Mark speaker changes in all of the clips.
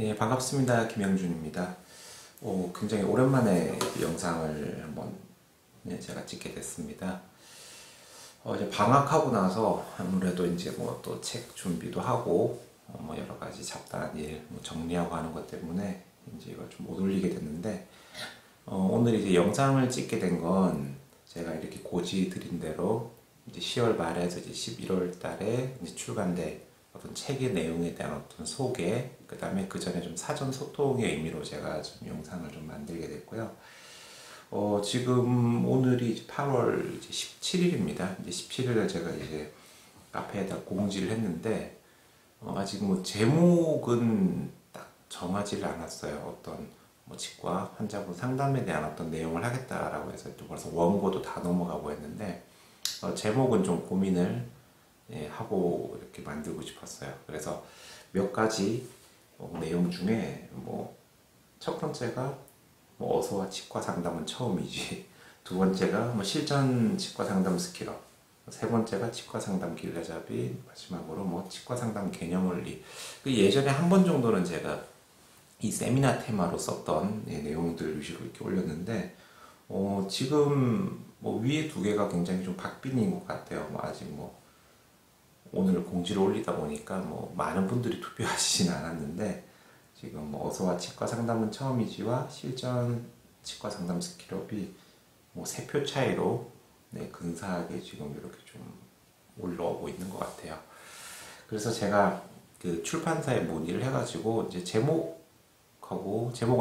Speaker 1: 예, 반갑습니다. 김영준입니다. 굉장히 오랜만에 영상을 한번 제가 찍게 됐습니다. 이제 방학하고 나서 아무래도 이제 뭐 또 책 준비도 하고 뭐 여러 가지 잡다한 일 뭐 정리하고 하는 것 때문에 이제 이걸 좀 못 올리게 됐는데 오늘 이제 영상을 찍게 된 건 제가 이렇게 고지 드린 대로 이제 10월 말에서 이제 11월 달에 이제 출간될 어떤 책의 내용에 대한 어떤 소개, 그 다음에 그 전에 좀 사전 소통의 의미로 제가 좀 영상을 좀 만들게 됐고요. 지금 오늘이 이제 8월 이제 17일입니다. 이제 17일에 제가 이제 카페에다 공지를 했는데, 아직 뭐 제목은 딱 정하지를 않았어요. 어떤 뭐 치과 환자분 상담에 대한 어떤 내용을 하겠다라고 해서 또 벌써 원고도 다 넘어가고 했는데, 제목은 좀 고민을 하고 이렇게 만들고 싶었어요. 그래서 몇 가지 내용 중에 뭐 첫 번째가 뭐 어서와 치과 상담은 처음이지, 두 번째가 뭐 실전 치과 상담 스킬업, 세 번째가 치과 상담 길라잡이, 마지막으로 뭐 치과 상담 개념 원리. 예전에 한 번 정도는 제가 이 세미나 테마로 썼던 내용들 위주로 이렇게 올렸는데, 지금 뭐 위에 두 개가 굉장히 좀 박빙인 것 같아요. 뭐 아직 뭐 오늘 공지를 올리다 보니까 뭐 많은 분들이 투표하시진 않았는데, 지금 뭐 어서와 치과 상담은 처음이지와 실전 치과 상담 스킬업이 뭐 3표 차이로 근사하게 지금 이렇게 좀 올라오고 있는 것 같아요. 그래서 제가 그 출판사에 문의를 해가지고 이제 제목은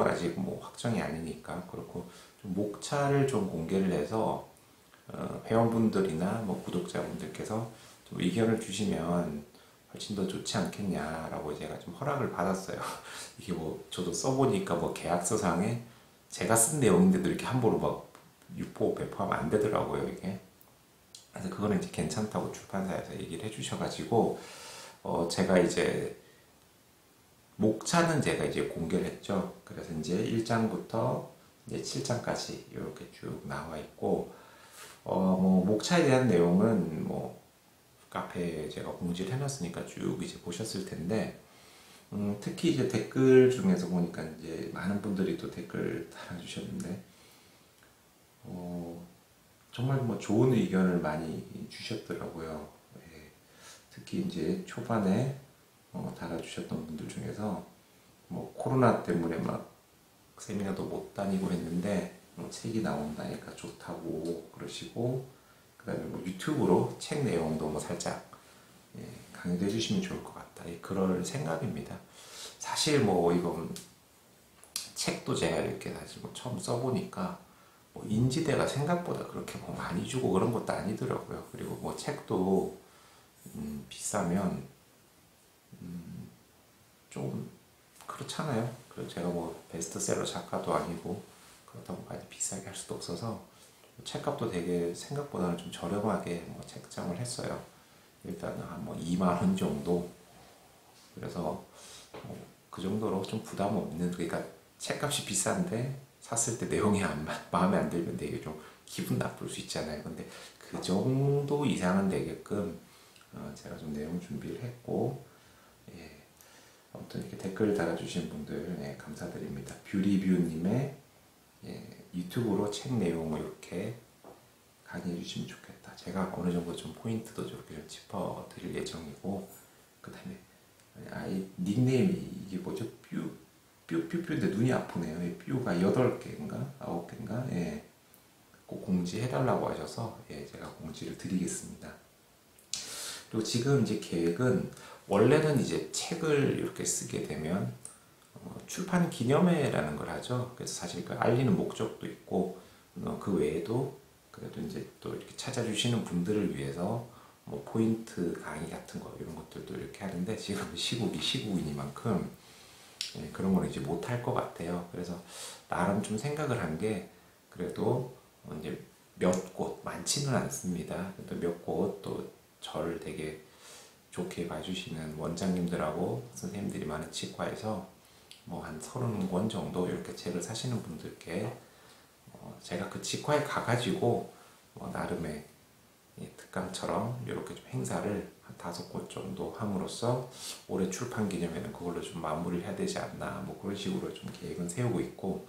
Speaker 1: 아직 뭐 확정이 아니니까 그렇고 좀 목차를 좀 공개를 해서 회원분들이나 뭐 구독자분들께서 좀 의견을 주시면 훨씬 더 좋지 않겠냐라고 제가 좀 허락을 받았어요. 이게 뭐 저도 써보니까 뭐 계약서상에 제가 쓴 내용인데도 이렇게 함부로 막 유포 배포하면 안 되더라고요, 이게. 그래서 그거는 이제 괜찮다고 출판사에서 얘기를 해주셔가지고 제가 이제 목차는 제가 이제 공개를 했죠. 그래서 이제 1장부터 이제 7장까지 이렇게 쭉 나와 있고, 뭐 목차에 대한 내용은 뭐 카페에 제가 공지를 해놨으니까 쭉 이제 보셨을 텐데, 특히 이제 댓글 중에서 보니까 이제 많은 분들이 또 댓글 달아주셨는데, 정말 뭐 좋은 의견을 많이 주셨더라고요. 예. 특히 이제 초반에 달아주셨던 분들 중에서 뭐 코로나 때문에 막 세미나도 못 다니고 했는데 책이 나온다니까 좋다고 그러시고, 그 다음에 뭐 유튜브로 책 내용도 뭐 살짝 강의도 해주시면 좋을 것 같다, 그럴 생각입니다. 사실 뭐 이건 책도 제가 이렇게 사실 뭐 처음 써보니까 뭐 인지대가 생각보다 그렇게 뭐 많이 주고 그런 것도 아니더라고요. 그리고 뭐 책도 비싸면 좀 그렇잖아요. 그리고 제가 뭐 베스트셀러 작가도 아니고 그렇다고 많이 비싸게 할 수도 없어서 책값도 되게 생각보다는 좀 저렴하게 뭐 책장을 했어요. 일단은 한 뭐 2만 원 정도. 그래서 그 정도로 좀 부담 없는, 그러니까 책값이 비싼데 샀을 때 내용이 마음에 안 들면 되게 좀 기분 나쁠 수 있잖아요. 근데 그 정도 이상은 되게끔 제가 좀 내용 준비를 했고, 예. 아무튼 이렇게 댓글 달아주신 분들 감사드립니다. 뷰리뷰님의 유튜브로 책 내용을 이렇게 강의해 주시면 좋겠다. 제가 어느 정도 좀 포인트도 저렇게 좀 짚어드릴 예정이고, 그 다음에 아이 닉네임이 이게 뭐죠? 뾰뾰뾰인데 눈이 아프네요. 이 뾰가 8개인가? 9개인가? 예. 꼭 공지해달라고 하셔서 제가 공지를 드리겠습니다. 그리고 지금 이제 계획은, 원래는 이제 책을 이렇게 쓰게 되면 출판 기념회라는 걸 하죠. 그래서 사실 그 알리는 목적도 있고, 그 외에도 그래도 이제 또 이렇게 찾아주시는 분들을 위해서 뭐 포인트 강의 같은 거 이런 것들도 이렇게 하는데, 지금 시국이 시국이니만큼 그런 거는 이제 못 할 것 같아요. 그래서 나름 좀 생각을 한 게, 그래도 이제 몇 곳, 많지는 않습니다. 또 몇 곳 또 저를 되게 좋게 봐주시는 원장님들하고 선생님들이 많은 치과에서 뭐 한 30권 정도 이렇게 책을 사시는 분들께 제가 그 치과에 가가지고 나름의 특강처럼 이렇게 좀 행사를 한 5곳 정도 함으로써 올해 출판 기념회는 그걸로 좀 마무리를 해야 되지 않나 뭐 그런 식으로 좀 계획은 세우고 있고,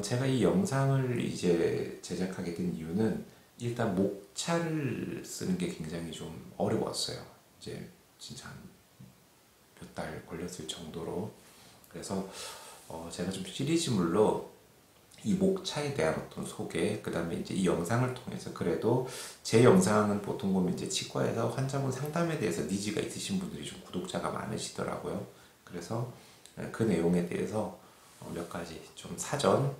Speaker 1: 제가 이 영상을 이제 제작하게 된 이유는 일단 목차를 쓰는 게 굉장히 좀 어려웠어요. 이제 진짜 몇 달 걸렸을 정도로. 그래서 제가 좀 시리즈물로 이 목차에 대한 어떤 소개, 그 다음에 이제 이 영상을 통해서 그래도 제 영상은 보통 보면 이제 치과에서 환자분 상담에 대해서 니즈가 있으신 분들이 좀 구독자가 많으시더라고요. 그래서 그 내용에 대해서 몇 가지 좀 사전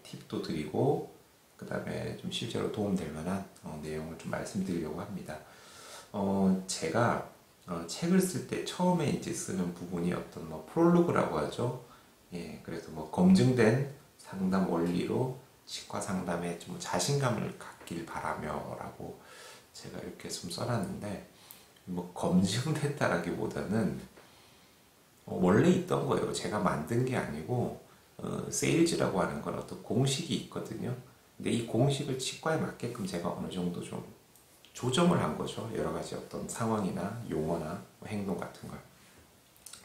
Speaker 1: 팁도 드리고, 그 다음에 좀 실제로 도움될 만한 내용을 좀 말씀드리려고 합니다. 제가 책을 쓸 때 처음에 이제 쓰는 부분이 어떤 뭐 프롤로그라고 하죠. 그래서 뭐 검증된 상담 원리로 치과 상담에 좀 자신감을 갖길 바라며라고 제가 이렇게 좀 써놨는데, 뭐 검증됐다라기보다는 원래 있던 거예요. 제가 만든 게 아니고 세일즈라고 하는 건 어떤 공식이 있거든요. 근데 이 공식을 치과에 맞게끔 제가 어느 정도 좀 조정을 한 거죠. 여러 가지 어떤 상황이나 용어나 뭐 행동 같은 걸.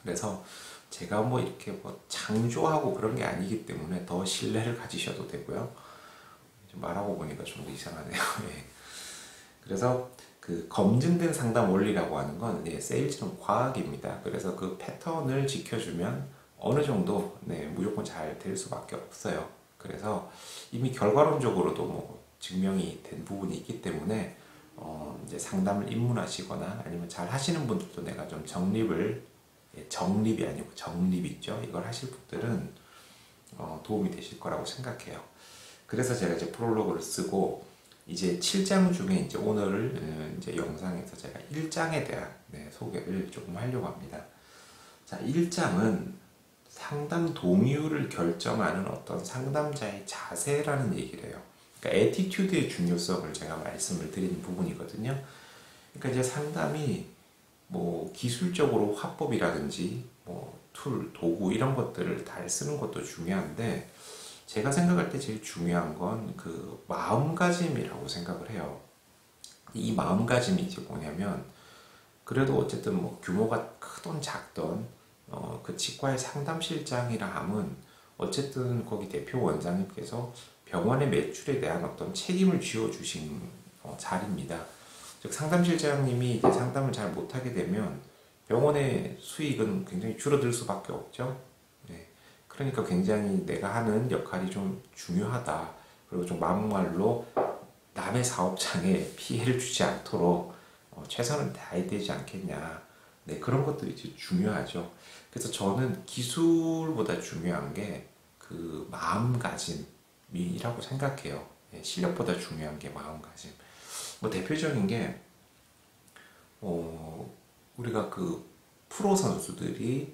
Speaker 1: 그래서 제가 뭐 이렇게 뭐 창조하고 그런 게 아니기 때문에 더 신뢰를 가지셔도 되고요. 말하고 보니까 좀 더 이상하네요. 예. 그래서 그 검증된 상담 원리라고 하는 건 세일즈는 과학입니다. 그래서 그 패턴을 지켜주면 어느 정도 무조건 잘 될 수밖에 없어요. 그래서 이미 결과론적으로도 뭐 증명이 된 부분이 있기 때문에 이제 상담을 입문하시거나 아니면 잘 하시는 분들도 내가 좀 정립이 아니고 정립이 있죠. 이걸 하실 분들은 도움이 되실 거라고 생각해요. 그래서 제가 이제 프롤로그를 쓰고 이제 7장 중에 이제 오늘 이제 영상에서 제가 1장에 대한 소개를 조금 하려고 합니다. 자, 1장은 상담 동의율을 결정하는 어떤 상담자의 자세라는 얘기를 해요. 그러니까 애티튜드의 중요성을 제가 말씀을 드리는 부분이거든요. 그러니까 이제 상담이 뭐 기술적으로 화법이라든지 뭐 툴, 도구 이런 것들을 잘 쓰는 것도 중요한데, 제가 생각할 때 제일 중요한 건 그 마음가짐이라고 생각을 해요. 이 마음가짐이 이제 뭐냐면, 그래도 어쨌든 뭐 규모가 크던 작던 그 치과의 상담실장이라 함은 어쨌든 거기 대표 원장님께서 병원의 매출에 대한 어떤 책임을 쥐어주신 자리입니다. 즉 상담실장님이 이제 상담을 잘 못하게 되면 병원의 수익은 굉장히 줄어들 수밖에 없죠. 네. 그러니까 굉장히 내가 하는 역할이 좀 중요하다. 그리고 좀 막말로 남의 사업장에 피해를 주지 않도록 최선을 다해야 되지 않겠냐. 네, 그런 것들이 이제 중요하죠. 그래서 저는 기술보다 중요한 게 그 마음가짐이라고 생각해요. 네, 실력보다 중요한 게 마음가짐. 뭐 대표적인 게 우리가 그 프로 선수들이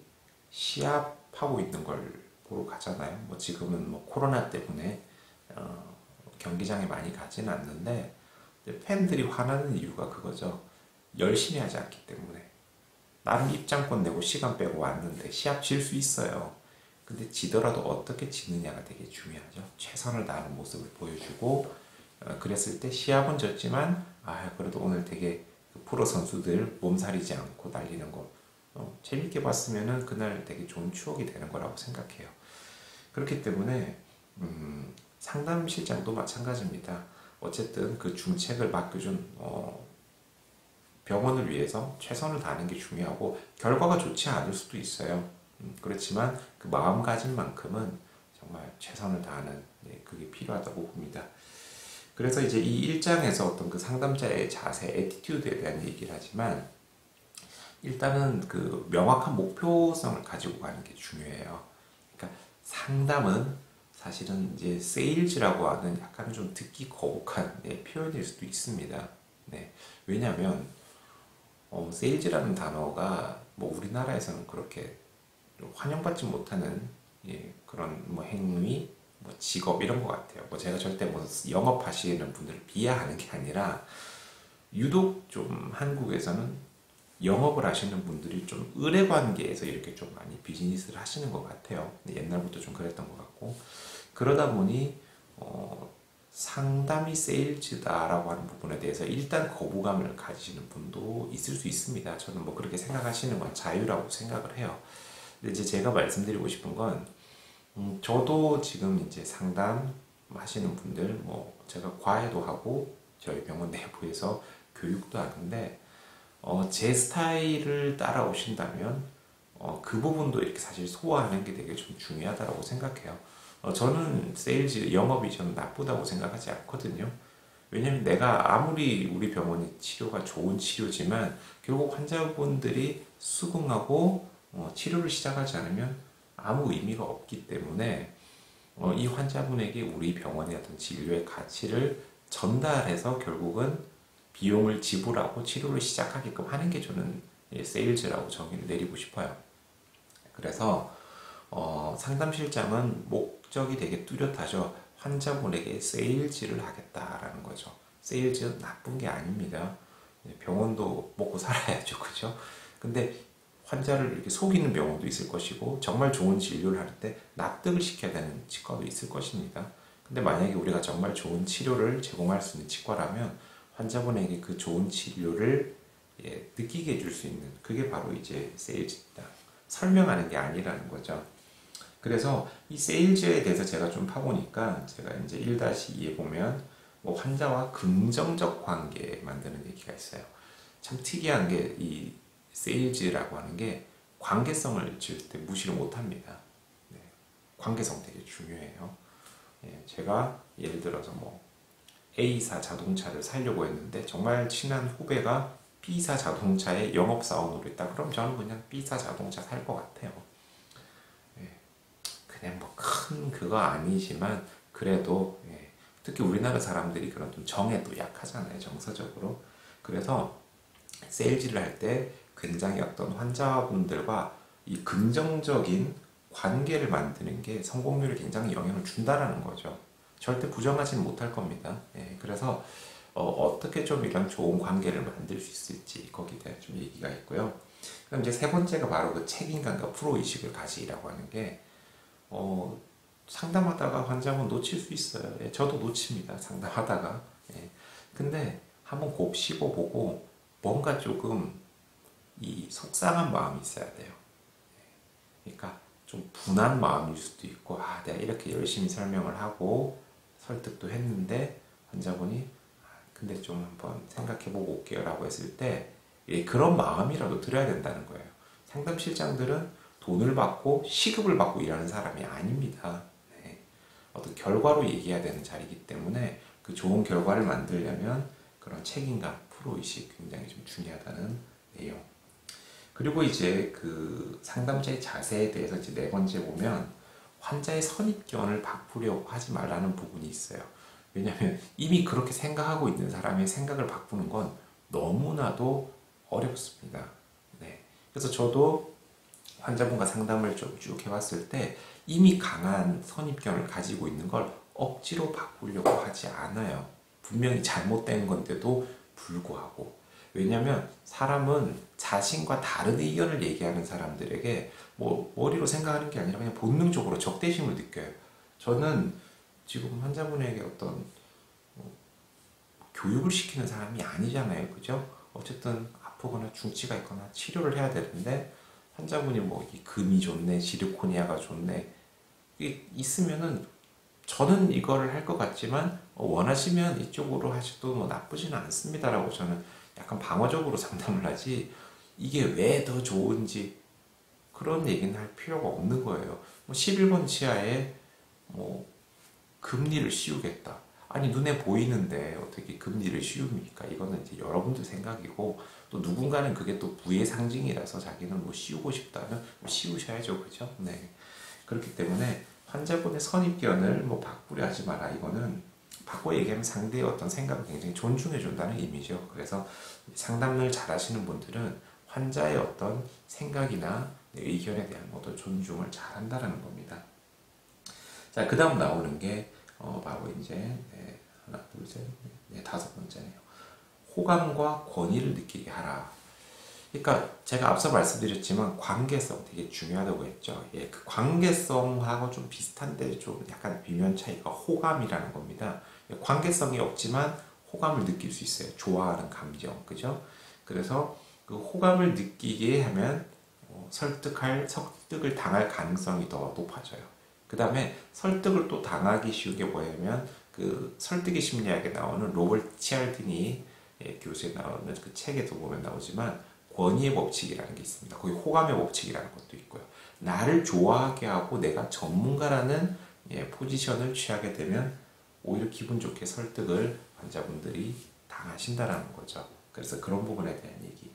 Speaker 1: 시합하고 있는 걸 보러 가잖아요. 뭐 지금은 뭐 코로나 때문에 경기장에 많이 가지는 않는데, 팬들이 화나는 이유가 그거죠. 열심히 하지 않기 때문에. 나름 입장권 내고 시간 빼고 왔는데 시합 질 수 있어요. 근데 지더라도 어떻게 지느냐가 되게 중요하죠. 최선을 다하는 모습을 보여주고, 그랬을 때 시합은 졌지만 그래도 오늘 되게 그 프로 선수들 몸살이지 않고 달리는 거 재밌게 봤으면은 그날 되게 좋은 추억이 되는 거라고 생각해요. 그렇기 때문에 상담실장도 마찬가지입니다. 어쨌든 그 중책을 맡겨준 병원을 위해서 최선을 다하는 게 중요하고, 결과가 좋지 않을 수도 있어요. 그렇지만 그 마음가짐만큼은 정말 최선을 다하는 그게 필요하다고 봅니다. 그래서 이제 이 1장에서 어떤 그 상담자의 자세, 애티튜드에 대한 얘기를 하지만, 일단은 그 명확한 목표성을 가지고 가는 게 중요해요. 그러니까 상담은 사실은 이제 세일즈라고 하는 약간 좀 듣기 거북한 표현일 수도 있습니다. 네. 왜냐하면 세일즈라는 단어가 뭐 우리나라에서는 그렇게 환영받지 못하는 그런 뭐 행위, 뭐 직업 이런 것 같아요. 뭐 제가 절대 뭐 영업하시는 분들을 비하하는 게 아니라, 유독 좀 한국에서는 영업을 하시는 분들이 좀 의뢰관계에서 이렇게 좀 많이 비즈니스를 하시는 것 같아요. 옛날부터 좀 그랬던 것 같고, 그러다 보니 상담이 세일즈다라고 하는 부분에 대해서 일단 거부감을 가지시는 분도 있을 수 있습니다. 저는 뭐 그렇게 생각하시는 건 자유라고 생각을 해요. 근데 이제 제가 말씀드리고 싶은 건, 저도 지금 이제 상담하시는 분들, 뭐 제가 과외도 하고 저희 병원 내부에서 교육도 하는데, 제 스타일을 따라오신다면 그 부분도 이렇게 사실 소화하는 게 되게 좀 중요하다고 생각해요. 저는 세일즈 영업이 저는 나쁘다고 생각하지 않거든요. 왜냐면 내가 아무리 우리 병원이 치료가 좋은 치료지만 결국 환자분들이 수긍하고 치료를 시작하지 않으면 아무 의미가 없기 때문에 이 환자분에게 우리 병원의 어떤 진료의 가치를 전달해서 결국은 비용을 지불하고 치료를 시작하게끔 하는 게 저는 세일즈라고 정의를 내리고 싶어요. 그래서 상담실장은 목적이 되게 뚜렷하죠. 환자분에게 세일즈를 하겠다라는 거죠. 세일즈는 나쁜 게 아닙니다. 병원도 먹고 살아야죠, 그죠? 근데 환자를 이렇게 속이는 병원도 있을 것이고 정말 좋은 진료를 하는데 납득을 시켜야 되는 치과도 있을 것입니다. 근데 만약에 우리가 정말 좋은 치료를 제공할 수 있는 치과라면 환자분에게 그 좋은 치료를 느끼게 해줄 수 있는, 그게 바로 이제 세일즈입니다. 설명하는 게 아니라는 거죠. 그래서 이 세일즈에 대해서 제가 좀 파보니까 제가 이제 1-2에 보면 뭐 환자와 긍정적 관계 만드는 얘기가 있어요. 참 특이한 게 이 세일즈라고 하는 게 관계성을 절대 무시를 못합니다. 네, 관계성 되게 중요해요. 제가 예를 들어서 뭐 A사 자동차를 사려고 했는데 정말 친한 후배가 B사 자동차의 영업사원으로 있다. 그럼 저는 그냥 B사 자동차 살 것 같아요. 그냥 뭐 큰 그거 아니지만 그래도 특히 우리나라 사람들이 그런 좀 정에도 약하잖아요. 정서적으로. 그래서 세일즈를 할 때 굉장히 어떤 환자분들과 이 긍정적인 관계를 만드는 게 성공률에 굉장히 영향을 준다라는 거죠. 절대 부정하지는 못할 겁니다. 그래서 어떻게 좀 이런 좋은 관계를 만들 수 있을지 거기에 대한 좀 얘기가 있고요. 그럼 이제 세 번째가 바로 그 책임감과 프로의식을 가지라고 하는 게 상담하다가 환자분 놓칠 수 있어요. 저도 놓칩니다. 상담하다가. 근데 한번 곱씹어보고 뭔가 조금 이 속상한 마음이 있어야 돼요. 그러니까 좀 분한 마음일 수도 있고, 내가 이렇게 열심히 설명을 하고 설득도 했는데 환자분이 근데 좀 한번 생각해보고 올게요 라고 했을 때 그런 마음이라도 들어야 된다는 거예요. 상담실장들은 돈을 받고 시급을 받고 일하는 사람이 아닙니다. 어떤 결과로 얘기해야 되는 자리이기 때문에 그 좋은 결과를 만들려면 그런 책임감, 프로의식 굉장히 좀 중요하다는 내용. 그리고 이제 그 상담자의 자세에 대해서 이제 네 번째 보면 환자의 선입견을 바꾸려고 하지 말라는 부분이 있어요. 왜냐하면 이미 그렇게 생각하고 있는 사람의 생각을 바꾸는 건 너무나도 어렵습니다. 그래서 저도 환자분과 상담을 좀 쭉 해왔을 때 이미 강한 선입견을 가지고 있는 걸 억지로 바꾸려고 하지 않아요. 분명히 잘못된 건데도 불구하고. 왜냐하면 사람은 자신과 다른 의견을 얘기하는 사람들에게 뭐 머리로 생각하는 게 아니라 그냥 본능적으로 적대심을 느껴요. 저는 지금 환자분에게 어떤 교육을 시키는 사람이 아니잖아요. 그죠? 어쨌든 아프거나 중치가 있거나 치료를 해야 되는데 환자분이 뭐 이 금이 좋네, 지르코니아가 좋네 이게 있으면은 저는 이거를 할 것 같지만 원하시면 이쪽으로 하셔도 뭐 나쁘지는 않습니다라고 저는 약간 방어적으로 상담을 하지 이게 왜 더 좋은지 그런 얘기는 할 필요가 없는 거예요. 뭐 11번 치아에 뭐 금리를 씌우겠다. 아니 눈에 보이는데 어떻게 금리를 씌웁니까? 이거는 이제 여러분들 생각이고 또 누군가는 그게 또 부의 상징이라서 자기는 뭐 씌우고 싶다면 뭐 씌우셔야죠, 그죠? 그렇기 때문에 환자분의 선입견을 뭐 바꾸려 하지 마라. 이거는 바꿔 얘기하면 상대의 어떤 생각을 굉장히 존중해 준다는 의미죠. 그래서 상담을 잘 하시는 분들은 환자의 어떤 생각이나 의견에 대한 어떤 존중을 잘 한다는 겁니다. 자, 그 다음 나오는 게 바로 이제 하나, 둘, 셋, 다섯 번째네요. 호감과 권위를 느끼게 하라. 그러니까 제가 앞서 말씀드렸지만 관계성 되게 중요하다고 했죠. 예, 그 관계성하고 좀 비슷한데 좀 약간 비면 차이가 호감이라는 겁니다. 예, 관계성이 없지만 호감을 느낄 수 있어요. 좋아하는 감정, 그죠? 그래서 그 호감을 느끼게 하면 설득을 당할 가능성이 더 높아져요. 그 다음에 설득을 또 당하기 쉬운 게 뭐냐면 그 설득의 심리학에 나오는 로버트 치알디니 교수에 나오는 그 책에도 보면 나오지만 권위의 법칙이라는 게 있습니다. 거기 호감의 법칙이라는 것도 있고요. 나를 좋아하게 하고 내가 전문가라는 포지션을 취하게 되면 오히려 기분 좋게 설득을 환자분들이 당하신다라는 거죠. 그래서 그런 부분에 대한 얘기.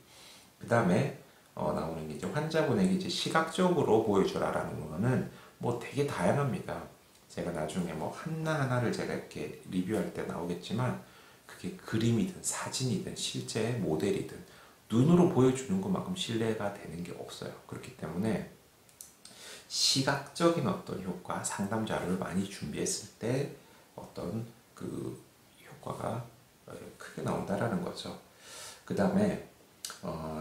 Speaker 1: 그 다음에 나오는 게 이제 환자분에게 이제 시각적으로 보여줘라라는 거는 뭐 되게 다양합니다. 제가 나중에 뭐 하나하나를 제가 이렇게 리뷰할 때 나오겠지만 그게 그림이든 사진이든 실제 모델이든 눈으로 보여주는 것만큼 신뢰가 되는 게 없어요. 그렇기 때문에 시각적인 어떤 효과, 상담 자료를 많이 준비했을 때 어떤 그 효과가 크게 나온다라는 거죠. 그 다음에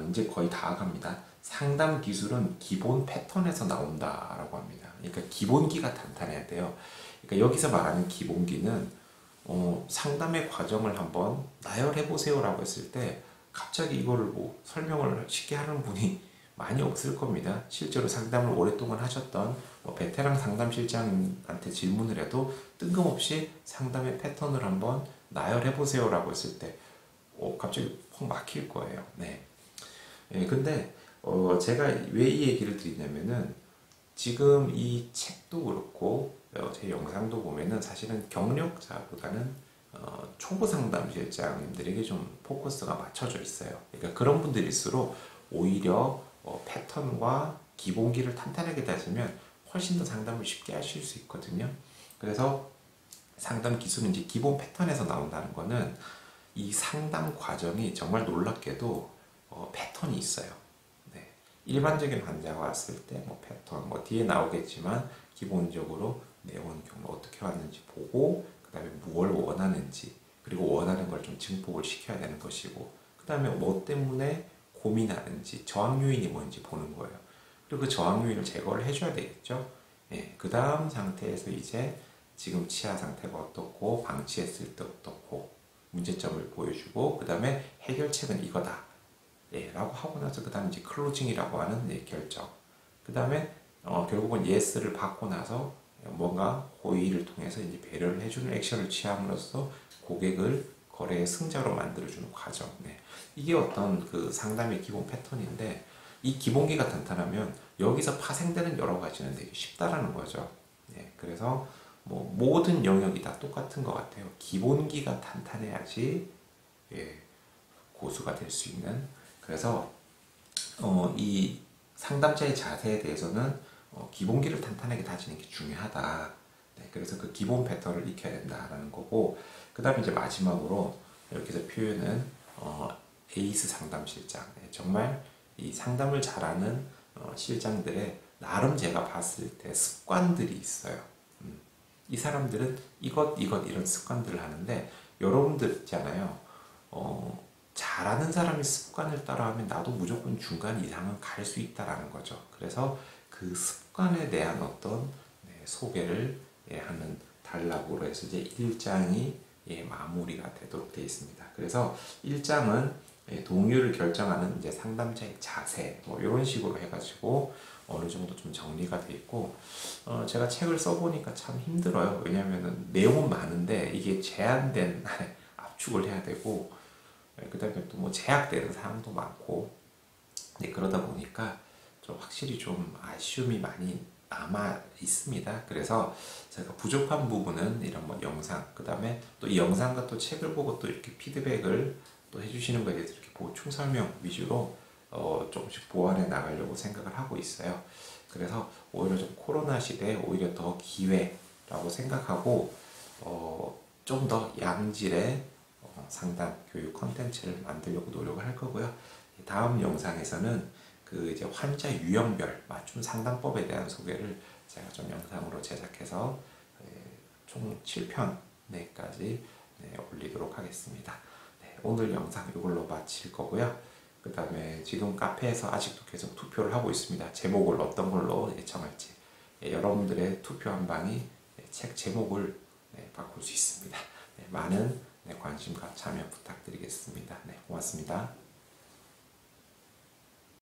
Speaker 1: 이제 거의 다 갑니다. 상담 기술은 기본 패턴에서 나온다라고 합니다. 그러니까 기본기가 탄탄해야 돼요. 그러니까 여기서 말하는 기본기는 상담의 과정을 한번 나열해 보세요라고 했을 때 갑자기 이거를 뭐 설명을 쉽게 하는 분이 많이 없을 겁니다. 실제로 상담을 오랫동안 하셨던 베테랑 상담실장한테 질문을 해도 뜬금없이 상담의 패턴을 한번 나열해 보세요라고 했을 때 갑자기 퍽 막힐 거예요. 네. 근데 제가 왜 이 얘기를 드리냐면은 지금 이 책도 그렇고 제 영상도 보면은 사실은 경력자보다는 초보 상담실장님들에게 좀 포커스가 맞춰져 있어요. 그러니까 그런 분들일수록 오히려 패턴과 기본기를 탄탄하게 다지면 훨씬 더 상담을 쉽게 하실 수 있거든요. 그래서 상담 기술은 이제 기본 패턴에서 나온다는 거는 이 상담 과정이 정말 놀랍게도 패턴이 있어요. 네. 일반적인 환자가 왔을 때 패턴 뒤에 나오겠지만 기본적으로 내원 경로 어떻게 왔는지 보고 그 다음에 무엇을 원하는지 그리고 원하는 걸 좀 증폭을 시켜야 되는 것이고 그 다음에 뭐 때문에 고민하는지 저항 요인이 뭔지 보는 거예요. 그리고 그 저항 요인을 제거를 해줘야 되겠죠. 예, 그 다음 상태에서 이제 지금 치아 상태가 어떻고 방치했을 때 어떻고 문제점을 보여주고 그 다음에 해결책은 이거다 라고 하고 나서 그 다음에 이제 클로징이라고 하는 결정 그 다음에 결국은 예스를 받고 나서 뭔가 호의를 통해서 이제 배려를 해주는 액션을 취함으로써 고객을 거래의 승자로 만들어주는 과정. 네. 이게 어떤 그 상담의 기본 패턴인데 이 기본기가 탄탄하면 여기서 파생되는 여러 가지는 되게 쉽다라는 거죠. 네. 그래서 뭐 모든 영역이 다 똑같은 것 같아요. 기본기가 탄탄해야지 고수가 될 수 있는. 그래서 이 상담자의 자세에 대해서는 기본기를 탄탄하게 다지는 게 중요하다. 네, 그래서 그 기본 패턴을 익혀야 된다라는 거고, 그 다음에 이제 마지막으로 이렇게 해서 표현은 에이스 상담실장. 네, 정말 이 상담을 잘하는 실장들의 나름 제가 봤을 때 습관들이 있어요. 이 사람들은 이것 이런 습관들을 하는데 여러분들 있잖아요. 잘하는 사람의 습관을 따라하면 나도 무조건 중간 이상은 갈 수 있다라는 거죠. 그래서 그 습관에 대한 어떤 소개를 하는 단락으로 해서 이제 1장이 마무리가 되도록 되어 있습니다. 그래서 1장은 동의를 결정하는 이제 상담자의 자세 이런 식으로 해가지고 어느 정도 좀 정리가 되어 있고 제가 책을 써보니까 참 힘들어요. 왜냐하면 내용은 많은데 이게 제한된 압축을 해야 되고 그 다음에 또 뭐 제약되는 사항도 많고 그러다 보니까 좀 확실히 좀 아쉬움이 많이 남아 있습니다. 그래서 제가 부족한 부분은 이런 영상, 그 다음에 또 이 영상과 또 책을 보고 또 이렇게 피드백을 또 해주시는 거에 대해서 이렇게 보충 설명 위주로 조금씩 보완해 나가려고 생각을 하고 있어요. 그래서 오히려 좀 코로나 시대에 오히려 더 기회라고 생각하고 좀 더 양질의 상담 교육 컨텐츠를 만들려고 노력을 할 거고요. 다음 영상에서는 그 이제 환자 유형별 맞춤 상담법에 대한 소개를 제가 좀 영상으로 제작해서 총 7편까지 올리도록 하겠습니다. 네, 오늘 영상 이걸로 마칠 거고요. 그 다음에 지금 카페에서 아직도 계속 투표를 하고 있습니다. 제목을 어떤 걸로 정할지. 여러분들의 투표 한 방이 책 제목을 바꿀 수 있습니다. 많은 관심과 참여 부탁드리겠습니다. 고맙습니다.